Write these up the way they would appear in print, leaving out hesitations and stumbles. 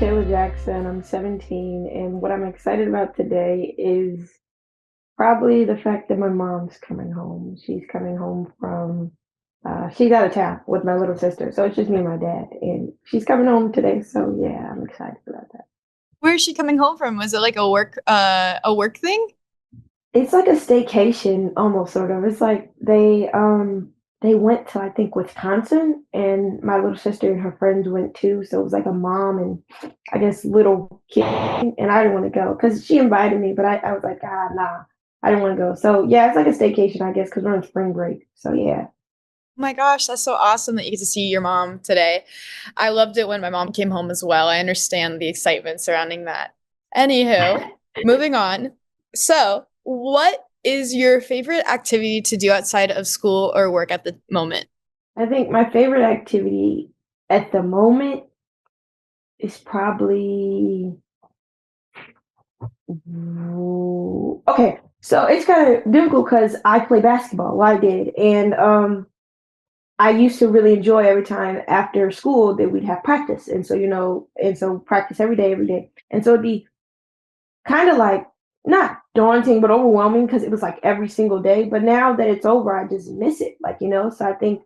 Makayla Jackson. I'm 17, and what I'm excited about today is probably the fact that my mom's coming home. She's coming home from, she's out of town with my little sister, so it's just me and my dad, and she's coming home today. So yeah, I'm excited about that. Where is she coming home from? Was it like a work thing? It's like a staycation, almost sort of. It's like they went to I think Wisconsin, and my little sister and her friends went too. So it was like a mom and I guess little kid, and I didn't want to go because she invited me, but I was like, nah, I didn't want to go. So yeah, it's like a staycation, I guess, because we're on spring break. So yeah. Oh my gosh, that's so awesome that you get to see your mom today. I loved it when my mom came home as well. I understand the excitement surrounding that. Anywho, moving on. So, what is your favorite activity to do outside of school or work at the moment? I think my favorite activity at the moment is probably okay. So it's kind of difficult because I play basketball. Well, I did, and I used to really enjoy every time after school that we'd have practice, and so and so practice every day, and so it'd be kind of like not daunting but overwhelming because it was like every single day. But now that it's over, I just miss it, So I think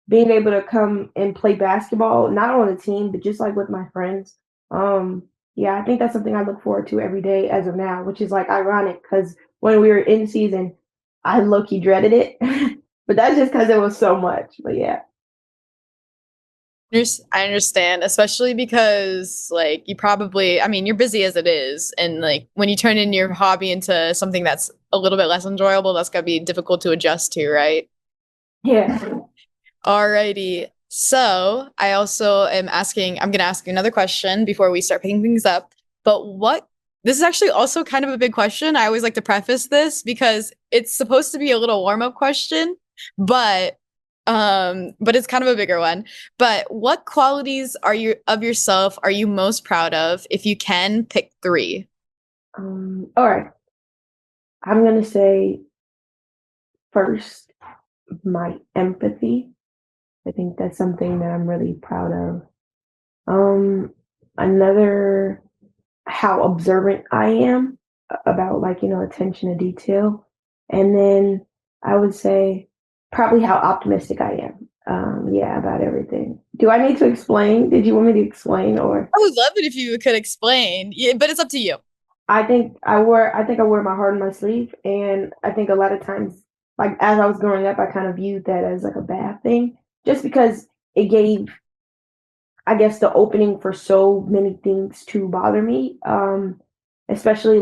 being able to come and play basketball, not on a team, but just like with my friends, um, yeah, I think that's something I look forward to every day as of now, which is like ironic because when we were in season, I low key dreaded it, but that's just because it was so much. But yeah. I understand, especially because like you probably, I mean, you're busy as it is, and like when you turn in your hobby into something that's a little bit less enjoyable, that's gonna be difficult to adjust to, right? Yeah. Alrighty. So I also am I'm gonna ask you another question before we start picking things up. But this is actually also kind of a big question. I always like to preface this because it's supposed to be a little warm-up question, but but it's kind of a bigger one. But what qualities are you of yourself are you most proud of? If you can pick three. All right. I'm gonna say first my empathy. I think that's something that I'm really proud of. Um, Another, how observant I am about attention to detail. And then I would say probably how optimistic I am. Yeah, about everything. Do I need to explain? Did you want me to explain or I would love it if you could explain. Yeah, but it's up to you. I think I wear my heart on my sleeve, and I think a lot of times, like as I was growing up, I kind of viewed that as like a bad thing, just because it gave, I guess, the opening for so many things to bother me. Especially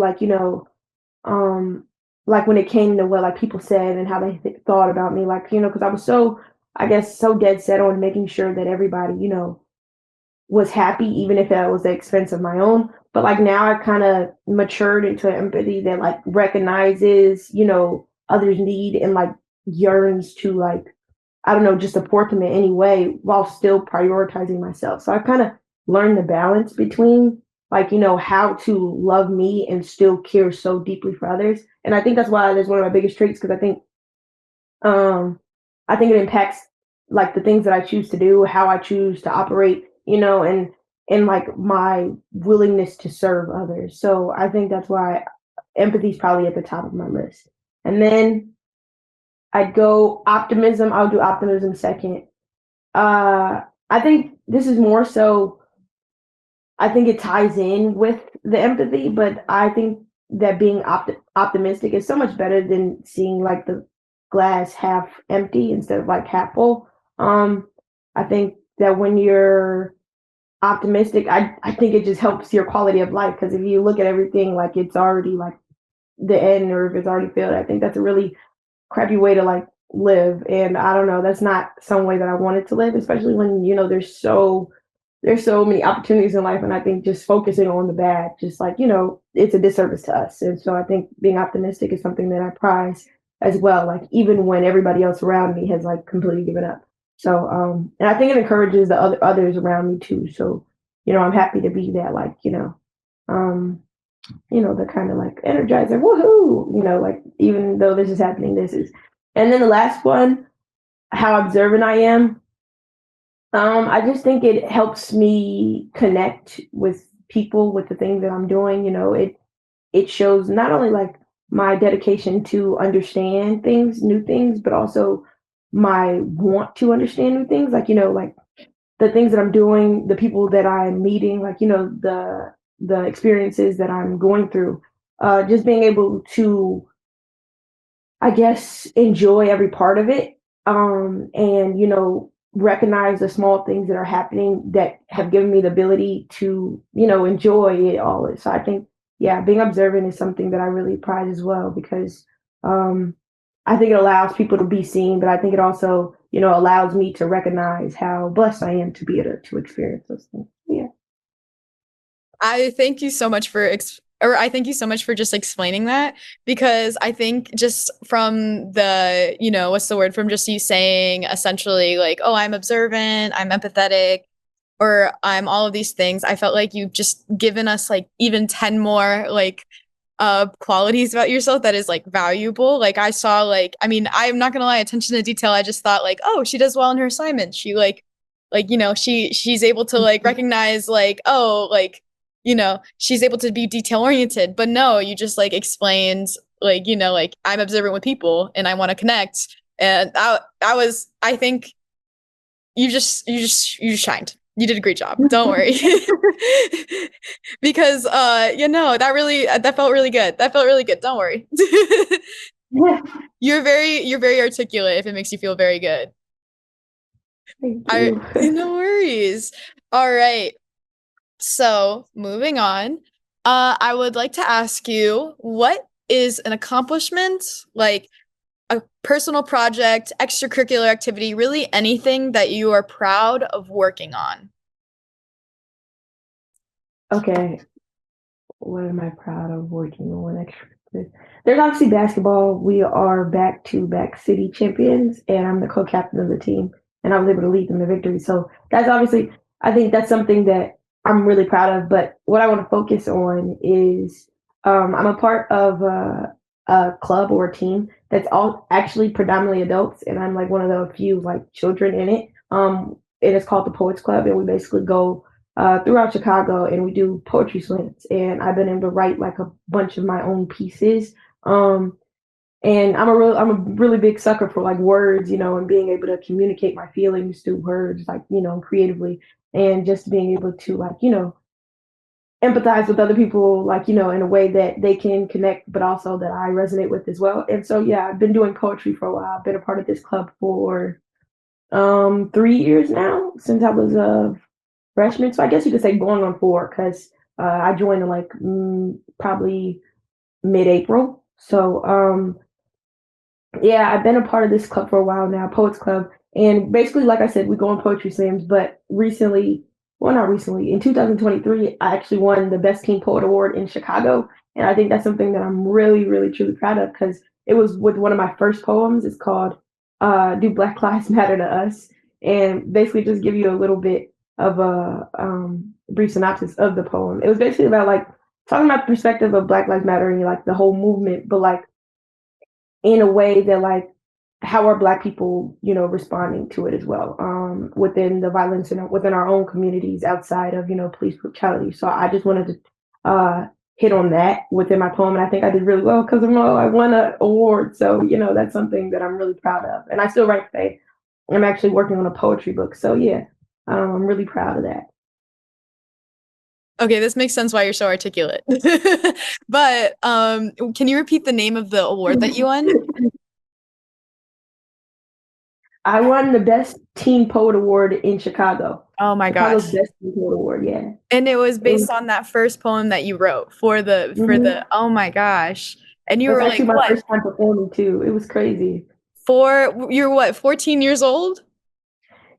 um, like when it came to what like people said and how they thought about me, because I was so, I guess, so dead set on making sure that everybody, was happy, even if that was the expense of my own. But like now I kind of matured into empathy that like recognizes, others' need and like yearns to like, I don't know, just support them in any way while still prioritizing myself. So I kind of learned the balance between how to love me and still care so deeply for others. And I think that's why that's one of my biggest traits because um I think it impacts like the things that I choose to do, how I choose to operate, and like my willingness to serve others. So I think that's why empathy is probably at the top of my list. And then I'd go optimism. I'll do optimism second. I think this is more so, I think it ties in with the empathy, but I think that being optimistic is so much better than seeing like the glass half empty instead of like half full. Um, I think that when you're optimistic, I think it just helps your quality of life because if you look at everything like it's already like the end or if it's already failed, I think that's a really crappy way to like live. And I don't know, that's not some way that I wanted to live, especially when there's so many opportunities in life, and I think just focusing on the bad, just like it's a disservice to us. And so I think being optimistic is something that I prize as well, like even when everybody else around me has like completely given up. So and I think it encourages the others around me too. So I'm happy to be that like um the kind of like energizer, woohoo, like even though this is happening, this is. And then the last one, how observant I am. I just think it helps me connect with people with the things that I'm doing, it shows not only like my dedication to understand things, new things, but also my want to understand new things. Like, like the things that I'm doing, the people that I'm meeting, like, the experiences that I'm going through, just being able to, I guess, enjoy every part of it, and recognize the small things that are happening that have given me the ability to enjoy it all. So I think, yeah, being observant is something that I really prize as well, because um, I think it allows people to be seen, but I think it also allows me to recognize how blessed I am to be able to experience those things. Yeah. I thank you so much for I thank you so much for just explaining that, because I think just from the, what's the word, from just you saying essentially like, oh, I'm observant, I'm empathetic, or I'm all of these things, I felt like you've just given us like even 10 more like qualities about yourself that is like valuable. Like I saw like, I mean, I'm not gonna lie, attention to detail, I just thought like, oh, she does well in her assignments. She like, she's able to like recognize like, oh, like, she's able to be detail oriented. But no, you just like explained like, like I'm observant with people and I want to connect. And I think you just shined. You did a great job. Don't worry. Because that felt really good. That felt really good. Don't worry. Yeah. You're very articulate if it makes you feel very good. Thank I you. No worries. All right. So, moving on. I would like to ask you, what is an accomplishment, like a personal project, extracurricular activity, really anything that you are proud of working on? Okay. What am I proud of working on extra? There's obviously basketball. We are back-to-back city champions, and I'm the co-captain of the team, and I was able to lead them to victory. So that's obviously, I think that's something that I'm really proud of. But what I want to focus on is, I'm a part of a club or a team that's all actually predominantly adults, and I'm like one of the few like children in it. It is called the Poets Club, and we basically go throughout Chicago, and we do poetry slams. And I've been able to write like a bunch of my own pieces. Um, and I'm a really big sucker for like words, and being able to communicate my feelings through words, like creatively, and just being able to like empathize with other people, like in a way that they can connect, but also that I resonate with as well. And so yeah, I've been doing poetry for a while. I've been a part of this club for 3 years now, since I was a freshman. So I guess you could say going on four, because I joined in like probably mid-April. So yeah, I've been a part of this club for a while now, Poets Club. And basically, like I said, we go on poetry slams. But recently, well, not recently, in 2023, I actually won the Best Teen Poet Award in Chicago. And I think that's something that I'm really, really, truly proud of, because it was with one of my first poems. It's called Do Black Lives Matter to Us? And basically, just give you a little bit of a brief synopsis of the poem. It was basically about like talking about the perspective of Black Lives Matter and like the whole movement, but like in a way that like how are black people responding to it as well, within the violence and within our own communities outside of police brutality. So I just wanted to hit on that within my poem, and I think I did really well, because I won an award. So that's something that I'm really proud of, and I still write today. I'm actually working on a poetry book, so yeah, I'm really proud of that. Okay, this makes sense why you're so articulate. But can you repeat the name of the award that you won? I won the Best Teen Poet Award in Chicago. Oh my Chicago's gosh. Best Teen Poet Award. Yeah, And it was it was. based on that first poem that you wrote for the Mhm. oh my gosh. And you That's were like actually my what? first time performing too. It was crazy. You're what, 14 years old?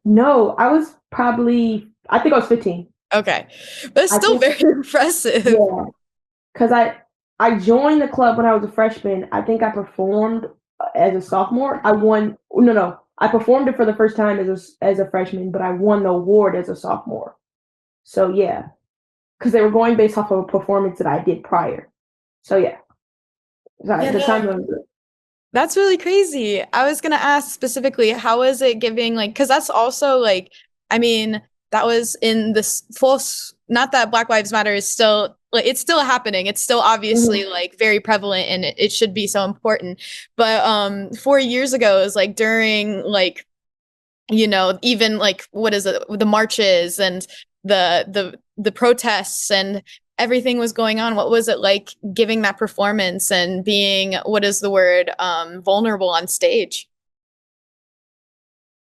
No, I was probably, I think I was 15. Okay. But it's I still think, very impressive. yeah, because I joined the club when I was a freshman. I think I performed as a sophomore. I won. No, no, I performed it for the first time as a freshman, but I won the award as a sophomore. So yeah, because they were going based off of a performance that I did prior. So yeah, sorry, Yeah, the no. time was good. That's really crazy. I was gonna ask specifically, how is it giving like, because that's also like, I mean, that was in this full not that Black Lives Matter is still like it's still happening. It's still obviously Mhm. like very prevalent and it should be so important. But 4 years ago, it was like during like even like what is it, the marches and the protests and everything was going on. What was it like giving that performance and being, what is the word, vulnerable on stage?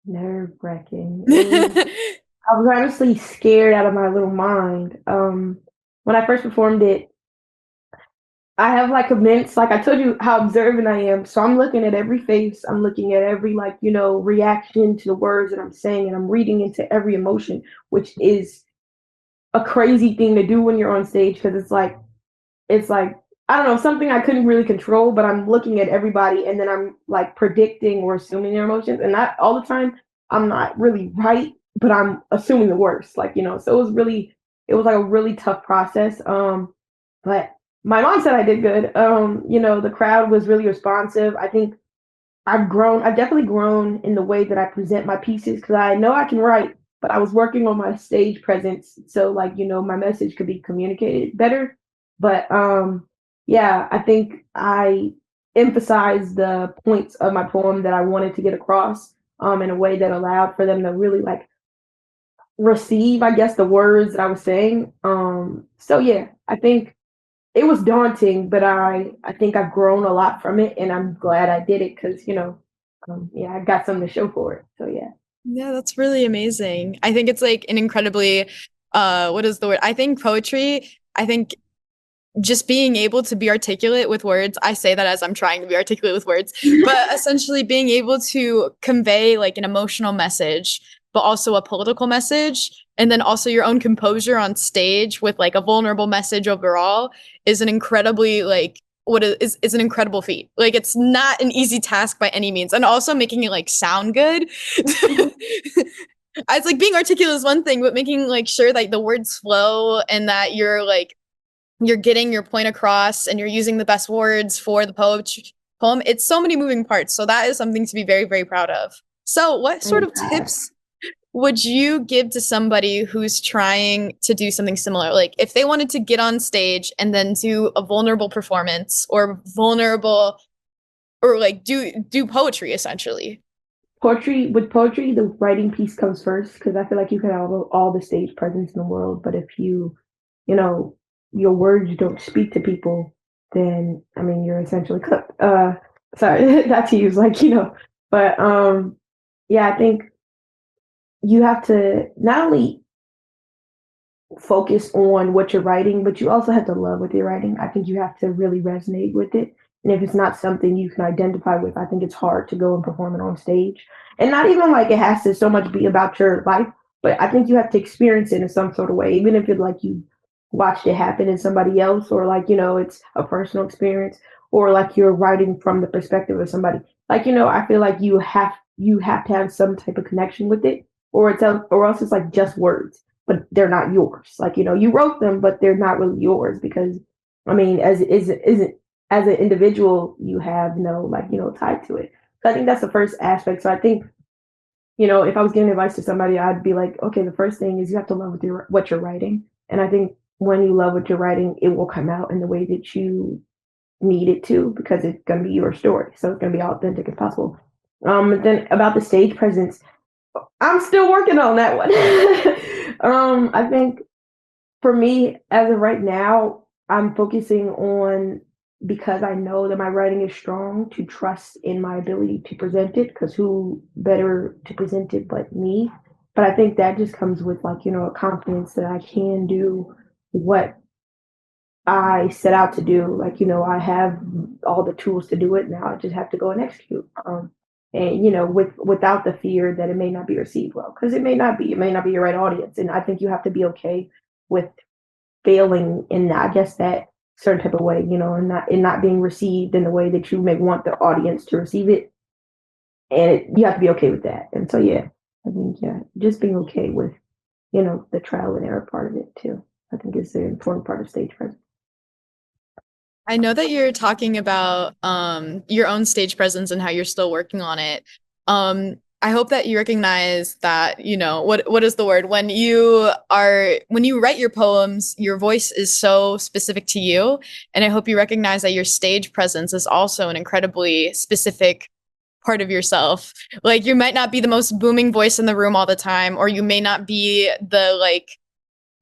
Nerve-wracking. I was honestly scared out of my little mind. When I first performed it, I have like immense, like I told you how observant I am. So I'm looking at every face, I'm looking at every like, reaction to the words that I'm saying, and I'm reading into every emotion, which is a crazy thing to do when you're on stage because it's like I don't know, something I couldn't really control, but I'm looking at everybody and then I'm like predicting or assuming their emotions. And not all the time I'm not really right, but I'm assuming the worst. So it was like a really tough process. But my mom said I did good. The crowd was really responsive. I think I've definitely grown in the way that I present my pieces because I know I can write, but I was working on my stage presence so my message could be communicated better. But yeah, I think I emphasized the points of my poem that I wanted to get across in a way that allowed for them to really like receive, I guess, the words that I was saying. So yeah, I think it was daunting, but I think I've grown a lot from it, and I'm glad I did it because yeah, I got something to show for it. So yeah. Yeah, that's really amazing. I think it's like an incredibly, what is the word? I think poetry, I think just being able to be articulate with words. I say that as I'm trying to be articulate with words, but essentially being able to convey like an emotional message, but also a political message, and then also your own composure on stage with like a vulnerable message overall is an incredibly like what is an incredible feat. Like it's not an easy task by any means, and also making it like sound good. It's like being articulate is one thing, but making like sure that the words flow and that you're getting your point across and you're using the best words for the poem. It's so many moving parts. So that is something to be very, very proud of. So, what sort Thank of God. tips would you give to somebody who's trying to do something similar? Like if they wanted to get on stage and then do a vulnerable performance or vulnerable or like do poetry essentially. With poetry, the writing piece comes first because I feel like you can have all the stage presence in the world, but if you know, your words don't speak to people, then I mean you're essentially cooked. Sorry, not to use but yeah, I think you have to not only focus on what you're writing, but you also have to love what you're writing. I think you have to really resonate with it. And if it's not something you can identify with, I think it's hard to go and perform it on stage. And not even like it has to so much be about your life, but I think you have to experience it in some sort of way, even if it like you watched it happen in somebody else, or it's a personal experience, or like you're writing from the perspective of somebody. I feel like you have to have some type of connection with it, or else it's like just words but they're not yours. You wrote them, but they're not really yours because, I mean, as isn't as an individual, you have no tied to it. So I think that's the first aspect. So I think if I was giving advice to somebody, I'd be like, okay, the first thing is you have to love what you're writing, and I think when you love what you're writing, it will come out in the way that you need it to because it's going to be your story, so it's going to be authentic as possible. And then about the stage presence, I'm still working on that one. I think for me, as of right now, I'm focusing on because I know that my writing is strong to trust in my ability to present it because who better to present it but me? But I think that just comes with a confidence that I can do what I set out to do. I have all the tools to do it now. I just have to go and execute. And without the fear that it may not be received well, because it may not be your right audience. And I think you have to be okay with failing in I guess that certain type of way, and not being received in the way that you may want the audience to receive it. And you have to be okay with that. And so yeah, I think just being okay with, the trial and error part of it too. I think is the important part of stage presence. I know that you're talking about your own stage presence and how you're still working on it. I hope that you recognize that, what is the word? When you write your poems, your voice is so specific to you. And I hope you recognize that your stage presence is also an incredibly specific part of yourself. Like you might not be the most booming voice in the room all the time, or you may not be the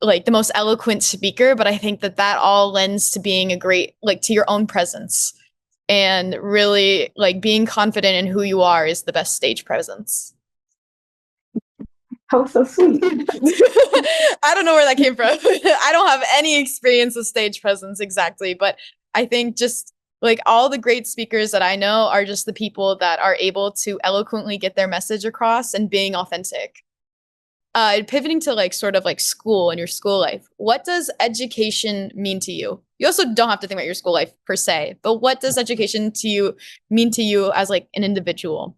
like the most eloquent speaker, but I think that that all lends to being a great, like, to your own presence, and really like being confident in who you are is the best stage presence. How so sweet. I don't know where that came from. I don't have any experience with stage presence exactly, but I think just like all the great speakers that I know are just the people that are able to eloquently get their message across and being authentic. Pivoting to like sort of like school and your school life, what does education mean to you? You also don't have to think about your school life per se, but what does education to you mean to you as like an individual?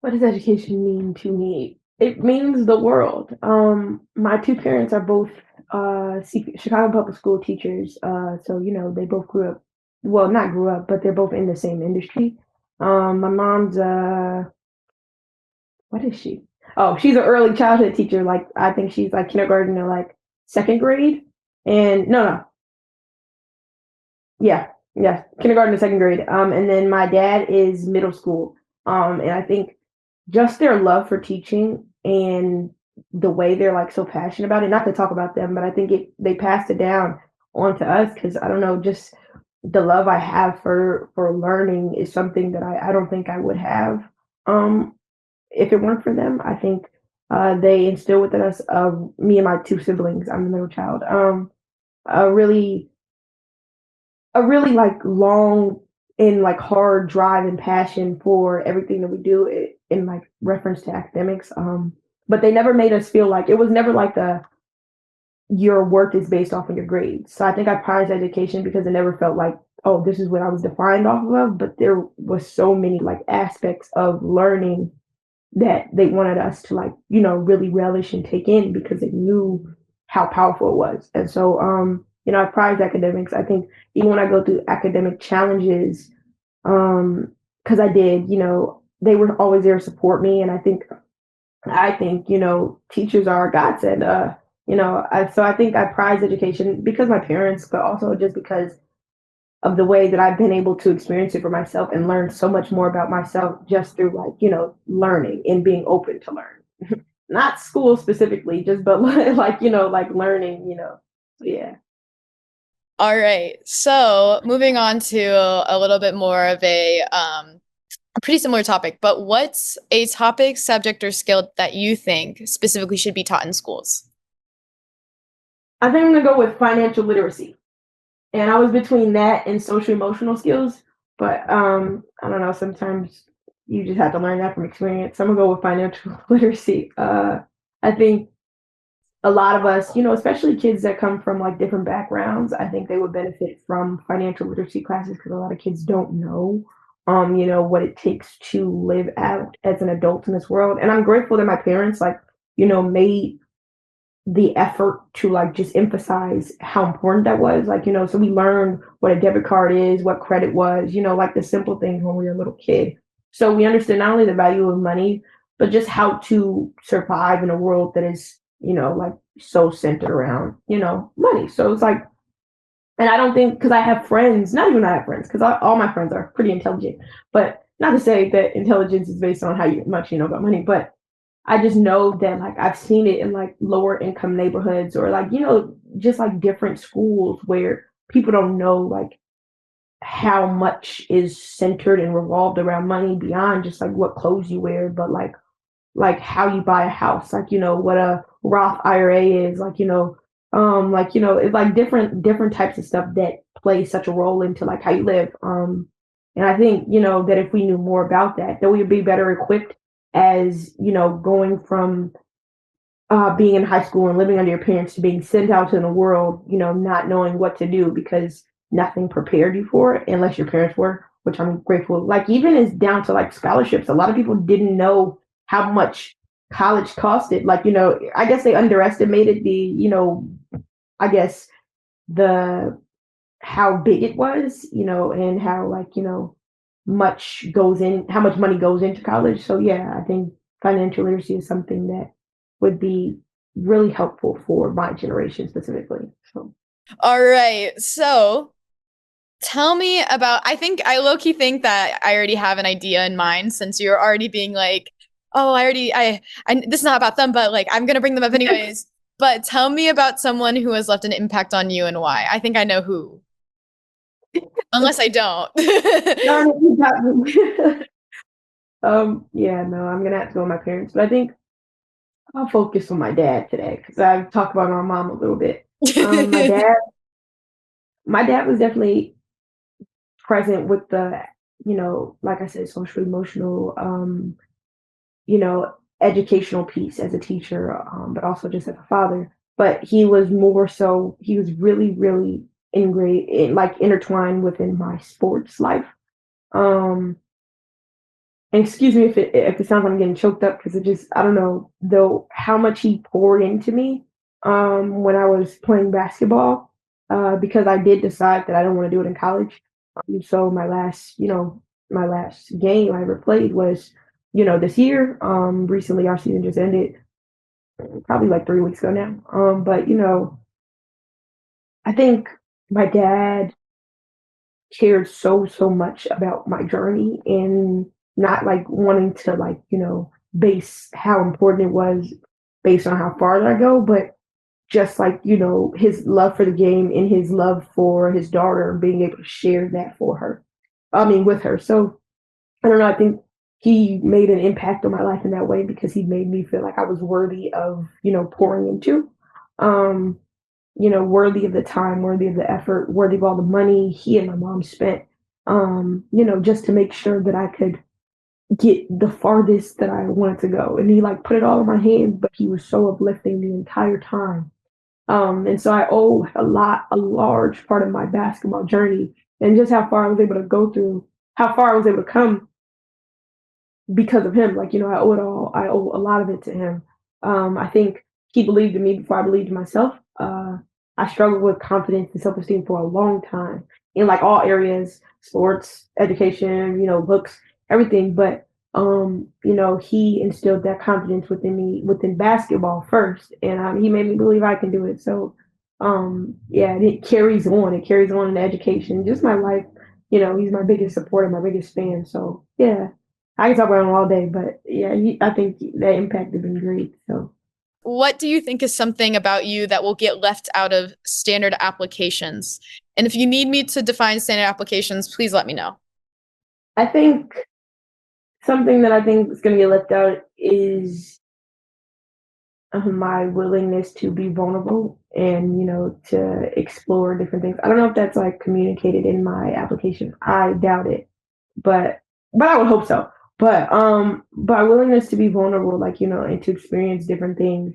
What does education mean to me? It means the world. My two parents are both Chicago public school teachers. So they both grew up. Well, not grew up, but they're both in the same industry. My mom's what is she? Oh, she's an early childhood teacher. Like I think she's like kindergarten to like second grade. And no, yeah, yeah, kindergarten to second grade. And then my dad is middle school. And I think just their love for teaching and the way they're like so passionate about it. Not to talk about them, but I think they passed it down onto us because I don't know, just the love I have for learning is something that I don't think I would have um if it weren't for them. I think they instill within us, me and my two siblings. I'm the middle child. A really like long and like hard drive and passion for everything that we do in like reference to academics. But they never made us feel like it was never like a your worth is based off of your grades. So I think I prized education because it never felt like, oh, this is what I was defined off of. But there was so many like aspects of learning that they wanted us to like, really relish and take in because they knew how powerful it was. And so, I prize academics. I think even when I go through academic challenges, because I did, they were always there to support me. And I think, teachers are a godsend. So I think I prize education because my parents, but also just because of the way that I've been able to experience it for myself and learn so much more about myself just through like, learning and being open to learn. Not school specifically, just but like, like learning, So yeah. All right. So moving on to a little bit more of a pretty similar topic, but what's a topic, subject, or skill that you think specifically should be taught in schools? I think I'm gonna go with financial literacy. And I was between that and social emotional skills, but I don't know, sometimes you just have to learn that from experience. So I'm gonna go with financial literacy. I think a lot of us, especially kids that come from like different backgrounds, I think they would benefit from financial literacy classes because a lot of kids don't know, what it takes to live out as an adult in this world. And I'm grateful that my parents, like, made the effort to like just emphasize how important that was. Like, so we learned what a debit card is, what credit was, like the simple things when we were a little kid. So we understood not only the value of money, but just how to survive in a world that is, like so centered around, money. So it's like, and I don't think, because I have friends, not even I have friends, because all my friends are pretty intelligent, but not to say that intelligence is based on how much you know about money, but I just know that like I've seen it in like lower income neighborhoods or like, just like different schools where people don't know like how much is centered and revolved around money beyond just like what clothes you wear, but like how you buy a house, like what a Roth IRA is, it's like different types of stuff that play such a role into like how you live. And I think that if we knew more about that, we would be better equipped as going from being in high school and living under your parents to being sent out in the world, not knowing what to do because nothing prepared you for it unless your parents were, which I'm grateful. Like even is down to like scholarships. A lot of people didn't know how much college costed. Like, I guess they underestimated I guess the how big it was, and how like, how much money goes into college. So yeah, I think financial literacy is something that would be really helpful for my generation specifically. So All right. So tell me about, I think I low key think that I already have an idea in mind since you're already being like, oh, this is not about them, but like, I'm gonna bring them up anyways. But tell me about someone who has left an impact on you and why. I think I know who, unless I don't. darn it, you got me. Yeah, no, I'm gonna have to go with my parents, but I think I'll focus on my dad today because I've talked about my mom a little bit. My dad, my dad was definitely present with the, like I said, social emotional, you know, educational piece as a teacher, but also just as a father. But he was more so, he was really, really like intertwined within my sports life. Um, and excuse me if it sounds like I'm getting choked up because it just I don't know though how much he poured into me when I was playing basketball because I did decide that I don't want to do it in college. So my last game I ever played was this year. Recently our season just ended, probably like 3 weeks ago now. But I think my dad cared so much about my journey and not like wanting to like base how important it was based on how far I go, but just like his love for the game and his love for his daughter and being able to share that for her, I mean with her. So I don't know, I think he made an impact on my life in that way because he made me feel like I was worthy of pouring into, um worthy of the time, worthy of the effort, worthy of all the money he and my mom spent, just to make sure that I could get the farthest that I wanted to go. And he like put it all in my hands, but he was so uplifting the entire time. And so I owe a large part of my basketball journey and just how far I was able to go through, how far I was able to come because of him. Like, I owe it all. I owe a lot of it to him. I think he believed in me before I believed in myself. I struggled with confidence and self esteem for a long time in like all areas, sports, education, books, everything. But he instilled that confidence within me within basketball first, and he made me believe I can do it. So, yeah, and it carries on. It carries on in education, just my life. He's my biggest supporter, my biggest fan. So, yeah, I can talk about him all day, but yeah, I think that impact has been great. So What do you think is something about you that will get left out of standard applications? And if you need me to define standard applications, please let me know. I think something that I think is going to get left out is my willingness to be vulnerable and to explore different things. I don't know if that's like communicated in my application. I doubt it, but I would hope so. But willingness to be vulnerable, like and to experience different things,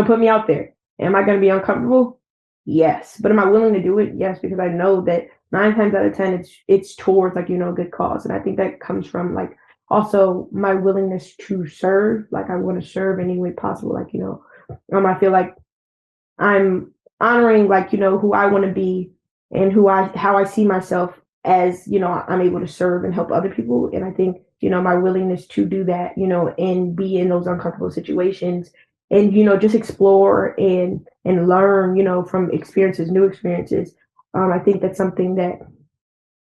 put me out there. Am I going to be uncomfortable? Yes, but am I willing to do it? Yes, because I know that 9 times out of 10, it's towards like a good cause, and I think that comes from like also my willingness to serve. Like I want to serve any way possible. Like I feel like I'm honoring like who I want to be and how I see myself as I'm able to serve and help other people. And I think my willingness to do that and be in those uncomfortable situations and just explore and learn from experiences, new experiences. I think that's something that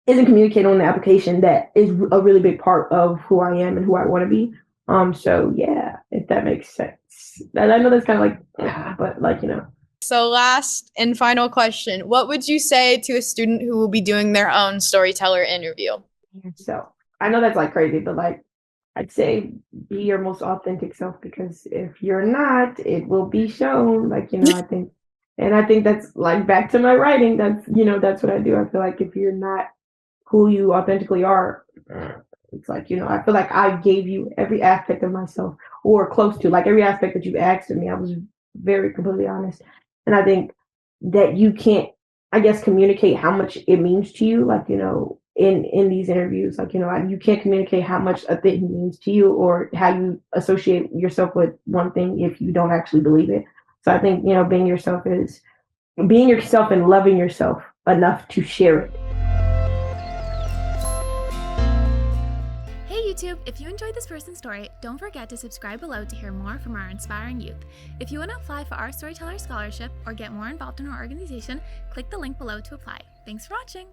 isn't communicated on the application that is a really big part of who I am and who I want to be. So yeah, if that makes sense. And I know that's kind of like, but like So, last and final question. What would you say to a student who will be doing their own storyteller interview? so I know that's like crazy, but like I'd say be your most authentic self because if you're not, it will be shown. Like I think, and I think that's like back to my writing. That's that's what I do. I feel like if you're not who you authentically are, it's like I feel like I gave you every aspect of myself or close to like every aspect that you've asked of me. I was very completely honest, and I think that you can't, I guess, communicate how much it means to you. Like in these interviews, like you can't communicate how much a thing means to you or how you associate yourself with one thing if you don't actually believe it. So I think being yourself is being yourself and loving yourself enough to share it. YouTube, if you enjoyed this person's story, don't forget to subscribe below to hear more from our inspiring youth. If you want to apply for our Storyteller Scholarship or get more involved in our organization, click the link below to apply. Thanks for watching!